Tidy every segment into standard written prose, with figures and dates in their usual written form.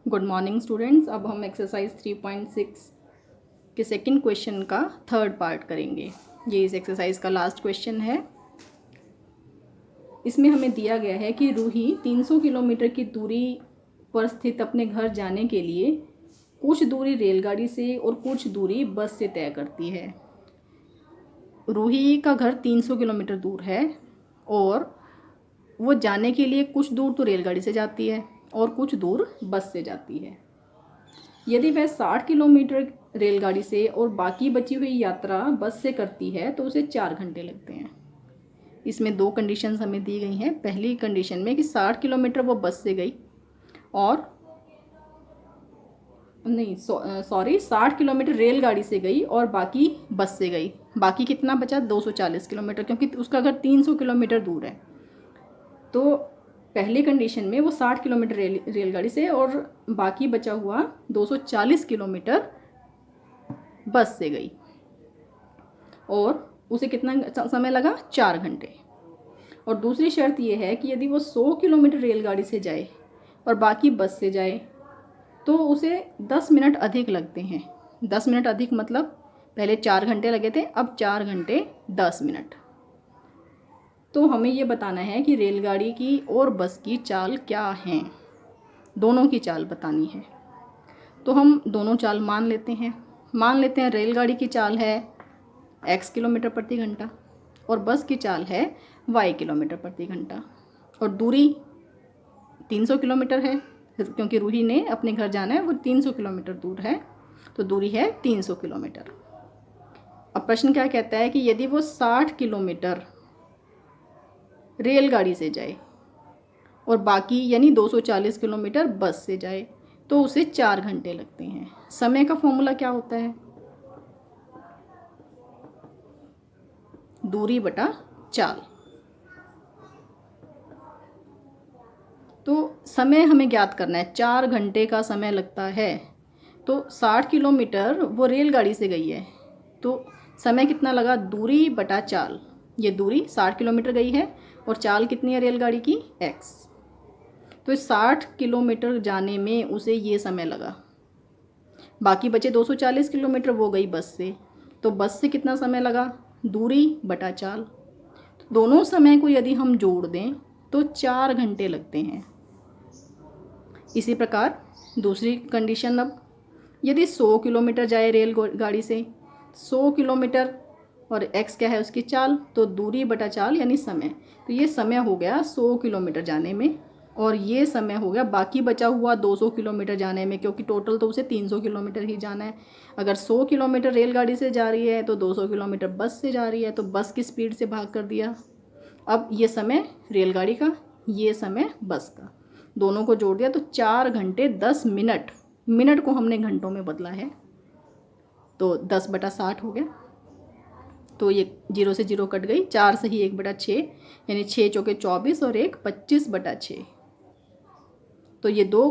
Good morning students. अब हम exercise 3.6 के सेकंड क्वेश्चन का थर्ड पार्ट करेंगे। ये इस एक्सरसाइज का लास्ट क्वेश्चन है। इसमें हमें दिया गया है कि रूही 300 किलोमीटर की दूरी पर स्थित अपने घर जाने के लिए कुछ दूरी रेलगाड़ी से और कुछ दूरी बस से तय करती है। रूही का घर 300 किलोमीटर दूर है और वो जाने के लिए कुछ दूर तो रेलगाड़ी से जाती है और कुछ दूर बस से जाती है। यदि वह 60 किलोमीटर रेलगाड़ी से और बाकी बची हुई यात्रा बस से करती है तो उसे 4 घंटे लगते हैं। इसमें दो कंडीशंस हमें दी गई हैं। पहली कंडीशन में कि 60 किलोमीटर वो बस से गई और 60 किलोमीटर रेलगाड़ी से गई और बाकी बस से गई। बाकी कितना बचा? 240 किलोमीटर, क्योंकि उसका घर 300 किलोमीटर दूर है। तो पहली कंडीशन में वो 60 किलोमीटर रेलगाड़ी से और बाकी बचा हुआ 240 किलोमीटर बस से गई और उसे कितना समय लगा? 4 घंटे। और दूसरी शर्त ये है कि यदि वो 100 किलोमीटर रेलगाड़ी से जाए और बाकी बस से जाए तो उसे 10 मिनट अधिक लगते हैं। 10 मिनट अधिक मतलब पहले 4 घंटे लगे थे, अब 4 घंटे 10 मिनट। तो हमें ये बताना है कि रेलगाड़ी की और बस की चाल क्या हैं। दोनों की चाल बतानी है। तो हम दोनों चाल मान लेते हैं। रेलगाड़ी की चाल है x किलोमीटर प्रति घंटा और बस की चाल है y किलोमीटर प्रति घंटा। और दूरी 300 किलोमीटर है, क्योंकि रूही ने अपने घर जाना है, वो 300 किलोमीटर दूर है, तो दूरी है 300 किलोमीटर। अब प्रश्न क्या कहता है कि यदि वो 60 किलोमीटर रेलगाड़ी से जाए और बाकी यानी 240 किलोमीटर बस से जाए तो उसे 4 घंटे लगते हैं। समय का फॉर्मूला क्या होता है? दूरी बटा चाल। तो समय हमें ज्ञात करना है। 4 घंटे का समय लगता है। तो 60 किलोमीटर वो रेलगाड़ी से गई है तो समय कितना लगा? दूरी बटा चाल। ये दूरी 60 किलोमीटर गई है और चाल कितनी है रेलगाड़ी की? x। तो 60 किलोमीटर जाने में उसे ये समय लगा। बाकी बचे 240 किलोमीटर, वो गई बस से, तो बस से कितना समय लगा? दूरी बटा चाल। तो दोनों समय को यदि हम जोड़ दें तो 4 घंटे लगते हैं। इसी प्रकार दूसरी कंडीशन, अब यदि 100 किलोमीटर जाए रेलगाड़ी से, 100 किलोमीटर और x क्या है उसकी चाल, तो दूरी बटा चाल यानी समय। तो ये समय हो गया 100 किलोमीटर जाने में और ये समय हो गया बाकी बचा हुआ 200 किलोमीटर जाने में, क्योंकि टोटल तो उसे 300 किलोमीटर ही जाना है। अगर 100 किलोमीटर रेलगाड़ी से जा रही है तो 200 किलोमीटर बस से जा रही है, तो बस की स्पीड से भाग कर दिया। अब ये समय रेलगाड़ी का, ये समय बस का, दोनों को जोड़ दिया तो 4 घंटे 10 मिनट। मिनट को हमने घंटों में बदला है तो 10 बटा 60 हो गया। तो ये 0 से 0 कट गई, 4 से ही 1 बटा 6 यानी 6 चौके 24 और 1 25 बटा 6। तो ये दो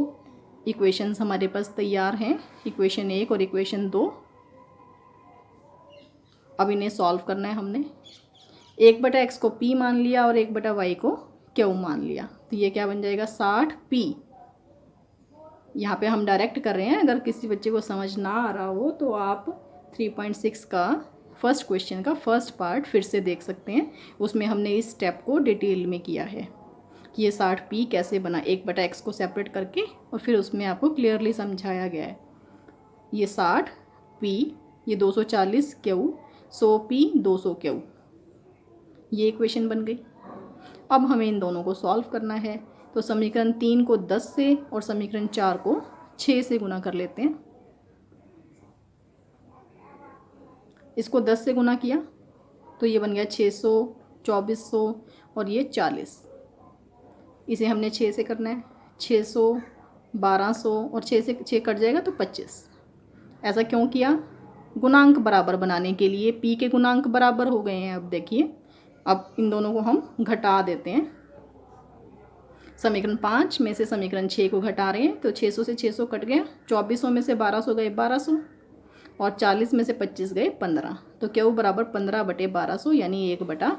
इक्वेशंस हमारे पास तैयार हैं, इक्वेशन 1 और इक्वेशन 2। अब इन्हें सॉल्व करना है हमने। 1 बटा x को p मान लिया और 1 बटा y को q मान लिया, तो ये क्या बन जाएगा? 60p। यहाँ पे हम डायरेक्ट कर रहे हैं। अगर किसी बच्चे को समझ ना आ रहा हो तो आप 3.6 का फर्स्ट क्वेश्चन का फर्स्ट पार्ट फिर से देख सकते हैं। उसमें हमने इस स्टेप को डिटेल में किया है कि ये 60p कैसे बना। 1 बटा x को सेपरेट करके और फिर उसमें आपको क्लियरली समझाया गया है। ये 60p, ये 240 q, 100p 200 q, ये इक्वेशन बन गई। अब हमें इन दोनों को सॉल्व करना है। तो समीकरण 3 को 10 से और समीकरण 4 को 6 से गुना कर लेते हैं। इसको 10 से गुना किया तो ये बन गया 600, 2400 और ये 40। इसे हमने 6 से करना है। 600, 1200 और 6 से 6 कट जाएगा तो 25। ऐसा क्यों किया? गुणांक बराबर बनाने के लिए। p के गुणांक बराबर हो गए हैं। अब देखिए, अब इन दोनों को हम घटा देते हैं। समीकरण 5 में से समीकरण 6 को घटा रहे हैं तो 600 से 600 कट गया, 2400 में से 1200 गए 1200 और 40 में से 25 गए 15। तो क्यू बराबर 15 बटे 1200 यानी 1 बटा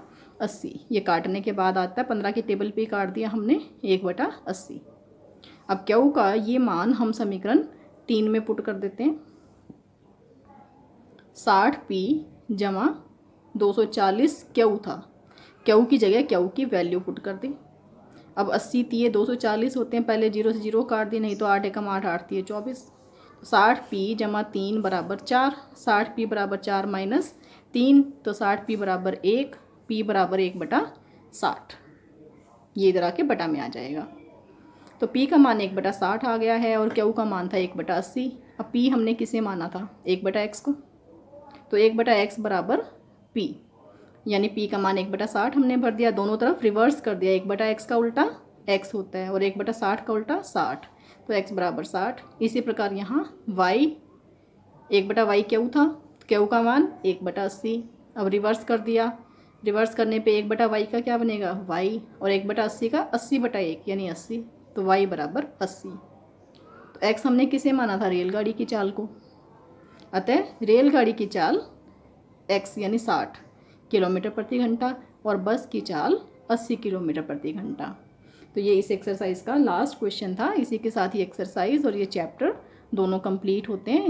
80। ये काटने के बाद आता है, 15 की टेबल पे काट दिया हमने, 1 बटा 80। अब क्यू का ये मान हम समीकरण 3 में पुट कर देते हैं। 60p जमा 240 क्यू था, क्यू की जगह क्यू की वैल्यू पुट कर दी। अब 80 तिये 240 होते हैं, पहले 0 से 0 काट दी, नहीं तो 8 एकम 8, 8 तिये 24। 60p जमा 3 बराबर 4, 60p बराबर 4 माइनस 3, तो 60p बराबर 1, p बराबर 1/60। ये इधर आके बटा में आ जाएगा। तो p का मान 1/60 आ गया है और q का मान था 1/80। अब p हमने किसे माना था? 1/x को, तो 1/x बराबर p, यानी p का मान 1/60 हमने भर दिया, दोनों तरफ रिवर्स कर दिया। 1/x का उल्टा x होता है और 1/60 का उल्टा 60, तो x बराबर 60। इसी प्रकार यहाँ y, 1/y क्यू था, क्यू का मान 1/80। अब रिवर्स कर दिया, रिवर्स करने पे 1/y का क्या बनेगा? y, और 1/80 का 80/1 यानी 80, तो y बराबर 80। तो x हमने किसे माना था? रेलगाड़ी की चाल को। अतः रेलगाड़ी की चाल x यानी 60 किलोमीटर प्रति घंटा और बस की चाल 80 किलोमीटर प्रति घंटा। तो ये इस एक्सरसाइज का लास्ट क्वेश्चन था। इसी के साथ ही एक्सरसाइज और ये चैप्टर दोनों कंप्लीट होते हैं।